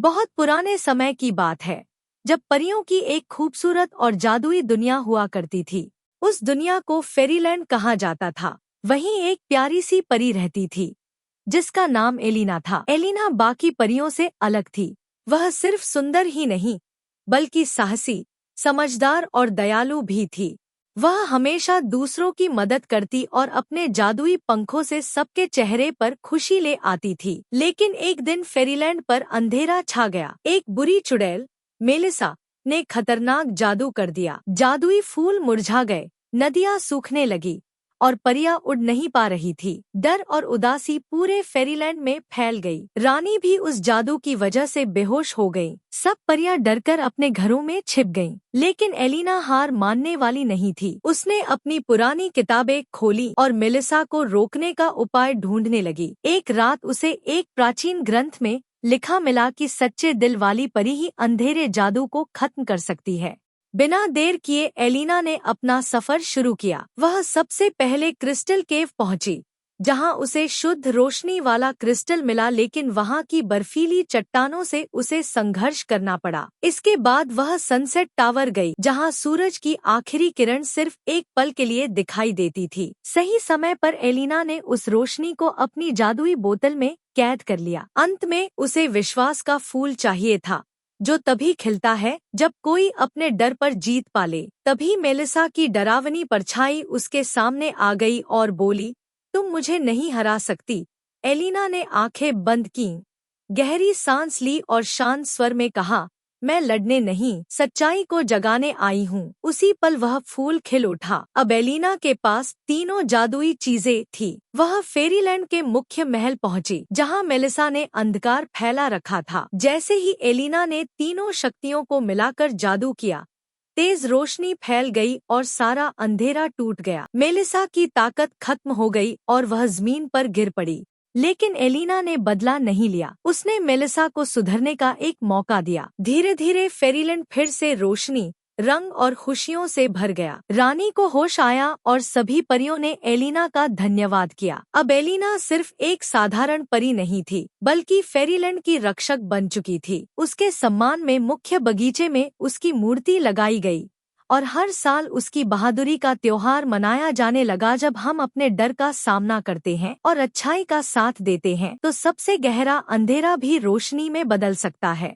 बहुत पुराने समय की बात है, जब परियों की एक खूबसूरत और जादुई दुनिया हुआ करती थी। उस दुनिया को फेरीलैंड कहा जाता था। वहीं एक प्यारी सी परी रहती थी, जिसका नाम एलिना था। एलिना बाकी परियों से अलग थी। वह सिर्फ सुंदर ही नहीं, बल्कि साहसी, समझदार और दयालु भी थी। वह हमेशा दूसरों की मदद करती और अपने जादुई पंखों से सबके चेहरे पर खुशी ले आती थी। लेकिन एक दिन फेरीलैंड पर अंधेरा छा गया। एक बुरी चुड़ैल, मेलिसा, ने खतरनाक जादू कर दिया। जादुई फूल मुरझा गए, नदियाँ सूखने लगी और परियां उड़ नहीं पा रही थी। डर और उदासी पूरे फेरीलैंड में फैल गई। रानी भी उस जादू की वजह से बेहोश हो गई। सब परियां डरकर अपने घरों में छिप गईं। लेकिन एलिना हार मानने वाली नहीं थी। उसने अपनी पुरानी किताबें खोली और मेलिसा को रोकने का उपाय ढूंढने लगी। एक रात उसे एक प्राचीन ग्रंथ में लिखा मिला कि सच्चे दिल वाली परी ही अंधेरे जादू को खत्म कर सकती है। बिना देर किए एलिना ने अपना सफर शुरू किया। वह सबसे पहले क्रिस्टल केव पहुंची, जहां उसे शुद्ध रोशनी वाला क्रिस्टल मिला, लेकिन वहां की बर्फीली चट्टानों से उसे संघर्ष करना पड़ा। इसके बाद वह सनसेट टावर गई, जहां सूरज की आखिरी किरण सिर्फ एक पल के लिए दिखाई देती थी। सही समय पर एलिना ने उस रोशनी को अपनी जादुई बोतल में कैद कर लिया। अंत में उसे विश्वास का फूल चाहिए था, जो तभी खिलता है जब कोई अपने डर पर जीत पाले। तभी मेलिसा की डरावनी परछाई उसके सामने आ गई और बोली, तुम मुझे नहीं हरा सकती। एलिना ने आंखें बंद कीं, गहरी सांस ली और शांत स्वर में कहा, मैं लड़ने नहीं, सच्चाई को जगाने आई हूँ। उसी पल वह फूल खिल उठा। अब एलिना के पास तीनों जादुई चीजें थी। वह फेरीलैंड के मुख्य महल पहुंची, जहां मेलिसा ने अंधकार फैला रखा था। जैसे ही एलिना ने तीनों शक्तियों को मिलाकर जादू किया, तेज रोशनी फैल गई और सारा अंधेरा टूट गया। मेलिसा की ताकत खत्म हो गई और वह जमीन पर गिर पड़ी। लेकिन एलिना ने बदला नहीं लिया। उसने मेलिसा को सुधरने का एक मौका दिया। धीरे धीरे फेरीलैंड फिर से रोशनी, रंग और खुशियों से भर गया। रानी को होश आया और सभी परियों ने एलिना का धन्यवाद किया। अब एलिना सिर्फ एक साधारण परी नहीं थी, बल्कि फेरीलैंड की रक्षक बन चुकी थी। उसके सम्मान में मुख्य बगीचे में उसकी मूर्ति लगाई गई और हर साल उसकी बहादुरी का त्योहार मनाया जाने लगा। जब हम अपने डर का सामना करते हैं और अच्छाई का साथ देते हैं, तो सबसे गहरा अंधेरा भी रोशनी में बदल सकता है।